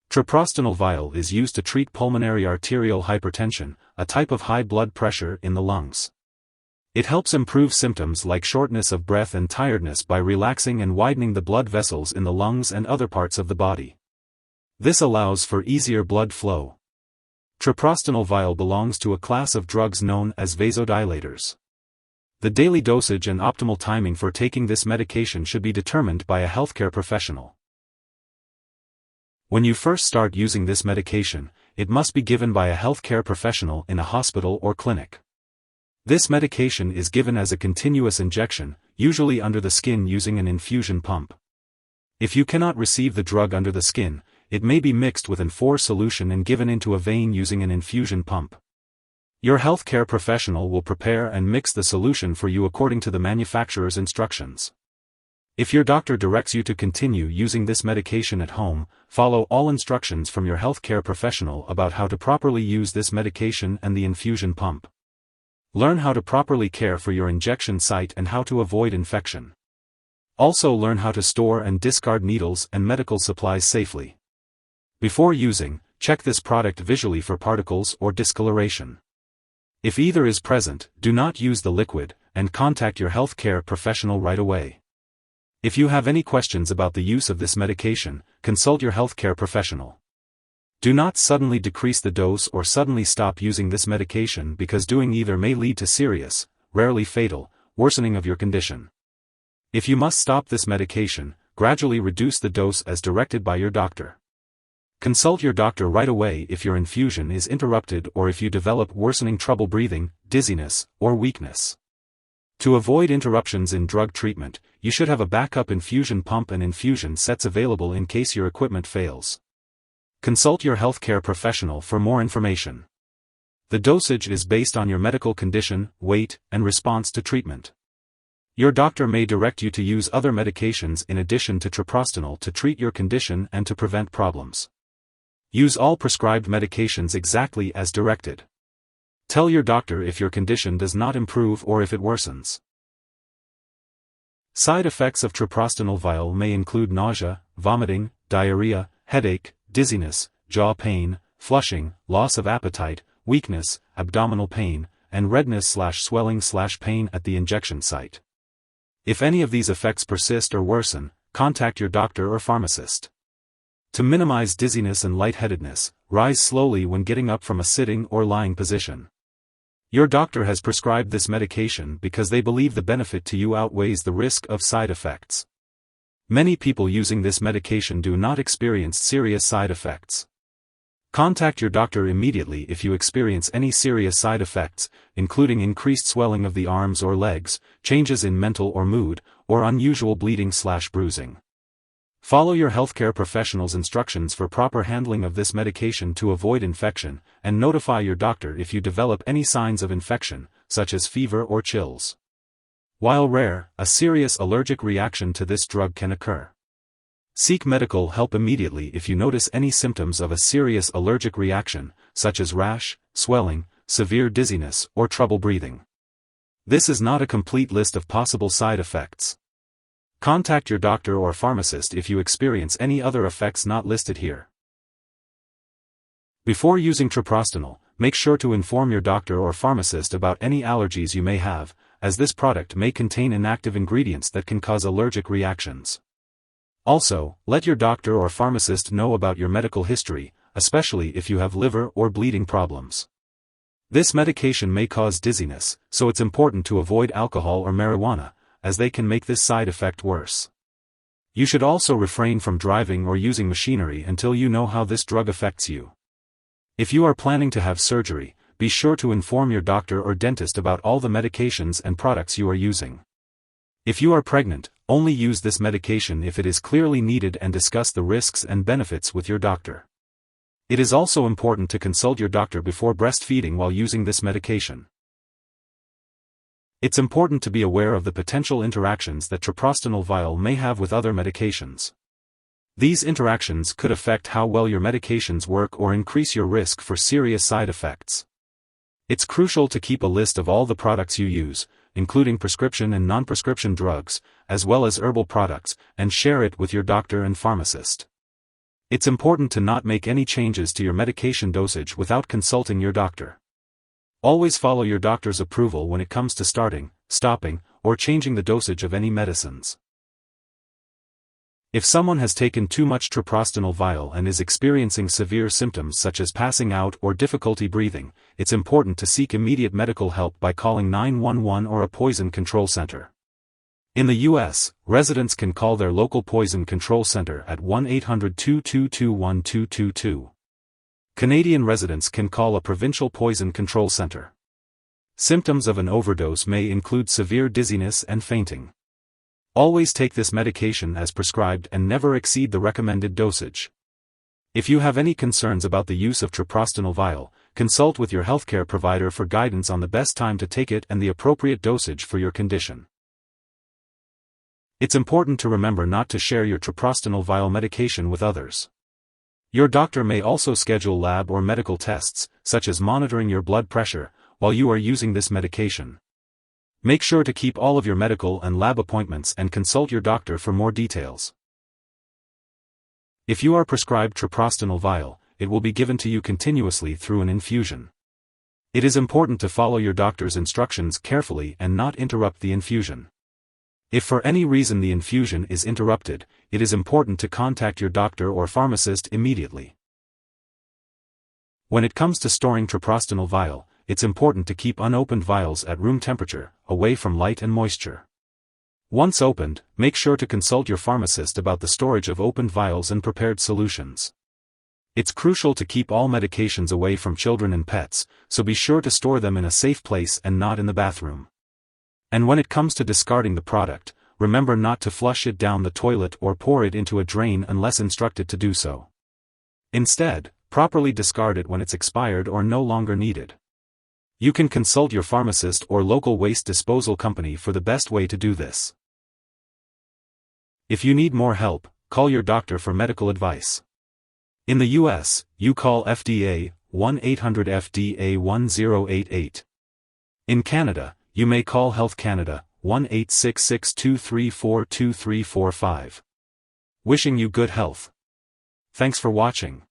Treprostinil vial is used to treat pulmonary arterial hypertension, a type of high blood pressure in the lungs. It helps improve symptoms like shortness of breath and tiredness by relaxing and widening the blood vessels in the lungs and other parts of the body. This allows for easier blood flow. Treprostinil vial belongs to a class of drugs known as vasodilators. The daily dosage and optimal timing for taking this medication should be determined by a healthcare professional. When you first start using this medication, it must be given by a healthcare professional in a hospital or clinic. This medication is given as a continuous injection, usually under the skin using an infusion pump. If you cannot receive the drug under the skin, it may be mixed with an IV solution and given into a vein using an infusion pump. Your healthcare professional will prepare and mix the solution for you according to the manufacturer's instructions. If your doctor directs you to continue using this medication at home, follow all instructions from your healthcare professional about how to properly use this medication and the infusion pump. Learn how to properly care for your injection site and how to avoid infection. Also learn how to store and discard needles and medical supplies safely. Before using, check this product visually for particles or discoloration. If either is present, do not use the liquid, and contact your healthcare professional right away. If you have any questions about the use of this medication, consult your healthcare professional. Do not suddenly decrease the dose or suddenly stop using this medication because doing either may lead to serious, rarely fatal, worsening of your condition. If you must stop this medication, gradually reduce the dose as directed by your doctor. Consult your doctor right away if your infusion is interrupted or if you develop worsening trouble breathing, dizziness, or weakness. To avoid interruptions in drug treatment, you should have a backup infusion pump and infusion sets available in case your equipment fails. Consult your healthcare professional for more information. The dosage is based on your medical condition, weight, and response to treatment. Your doctor may direct you to use other medications in addition to treprostinil to treat your condition and to prevent problems. Use all prescribed medications exactly as directed. Tell your doctor if your condition does not improve or if it worsens. Side effects of treprostinil vial may include nausea, vomiting, diarrhea, headache, dizziness, jaw pain, flushing, loss of appetite, weakness, abdominal pain, and redness/swelling/pain at the injection site. If any of these effects persist or worsen, contact your doctor or pharmacist. To minimize dizziness and lightheadedness, rise slowly when getting up from a sitting or lying position. Your doctor has prescribed this medication because they believe the benefit to you outweighs the risk of side effects. Many people using this medication do not experience serious side effects. Contact your doctor immediately if you experience any serious side effects, including increased swelling of the arms or legs, changes in mental or mood, or unusual bleeding/bruising. Follow your healthcare professional's instructions for proper handling of this medication to avoid infection, and notify your doctor if you develop any signs of infection, such as fever or chills. While rare, a serious allergic reaction to this drug can occur. Seek medical help immediately if you notice any symptoms of a serious allergic reaction, such as rash, swelling, severe dizziness, or trouble breathing. This is not a complete list of possible side effects. Contact your doctor or pharmacist if you experience any other effects not listed here. Before using treprostinil, make sure to inform your doctor or pharmacist about any allergies you may have, as this product may contain inactive ingredients that can cause allergic reactions. Also, let your doctor or pharmacist know about your medical history, especially if you have liver or bleeding problems. This medication may cause dizziness, so it's important to avoid alcohol or marijuana, as they can make this side effect worse. You should also refrain from driving or using machinery until you know how this drug affects you. If you are planning to have surgery, be sure to inform your doctor or dentist about all the medications and products you are using. If you are pregnant, only use this medication if it is clearly needed and discuss the risks and benefits with your doctor. It is also important to consult your doctor before breastfeeding while using this medication. It's important to be aware of the potential interactions that treprostinil vial may have with other medications. These interactions could affect how well your medications work or increase your risk for serious side effects. It's crucial to keep a list of all the products you use, including prescription and non-prescription drugs, as well as herbal products, and share it with your doctor and pharmacist. It's important to not make any changes to your medication dosage without consulting your doctor. Always follow your doctor's approval when it comes to starting, stopping, or changing the dosage of any medicines. If someone has taken too much treprostinil vial and is experiencing severe symptoms such as passing out or difficulty breathing, it's important to seek immediate medical help by calling 911 or a poison control center. In the U.S., residents can call their local poison control center at 1-800-222-1222. Canadian residents can call a provincial poison control center. Symptoms of an overdose may include severe dizziness and fainting. Always take this medication as prescribed and never exceed the recommended dosage. If you have any concerns about the use of treprostinil vial, consult with your healthcare provider for guidance on the best time to take it and the appropriate dosage for your condition. It's important to remember not to share your treprostinil vial medication with others. Your doctor may also schedule lab or medical tests, such as monitoring your blood pressure, while you are using this medication. Make sure to keep all of your medical and lab appointments and consult your doctor for more details. If you are prescribed treprostinil vial, it will be given to you continuously through an infusion. It is important to follow your doctor's instructions carefully and not interrupt the infusion. If for any reason the infusion is interrupted, it is important to contact your doctor or pharmacist immediately. When it comes to storing treprostinil vial, it's important to keep unopened vials at room temperature, away from light and moisture. Once opened, make sure to consult your pharmacist about the storage of opened vials and prepared solutions. It's crucial to keep all medications away from children and pets, so be sure to store them in a safe place and not in the bathroom. And when it comes to discarding the product, remember not to flush it down the toilet or pour it into a drain unless instructed to do so. Instead, properly discard it when it's expired or no longer needed. You can consult your pharmacist or local waste disposal company for the best way to do this. If you need more help, call your doctor for medical advice. In the U.S., you call FDA, 1-800-FDA-1088. In Canada, you may call Health Canada, 1-866-234-2345. Wishing you good health. Thanks for watching.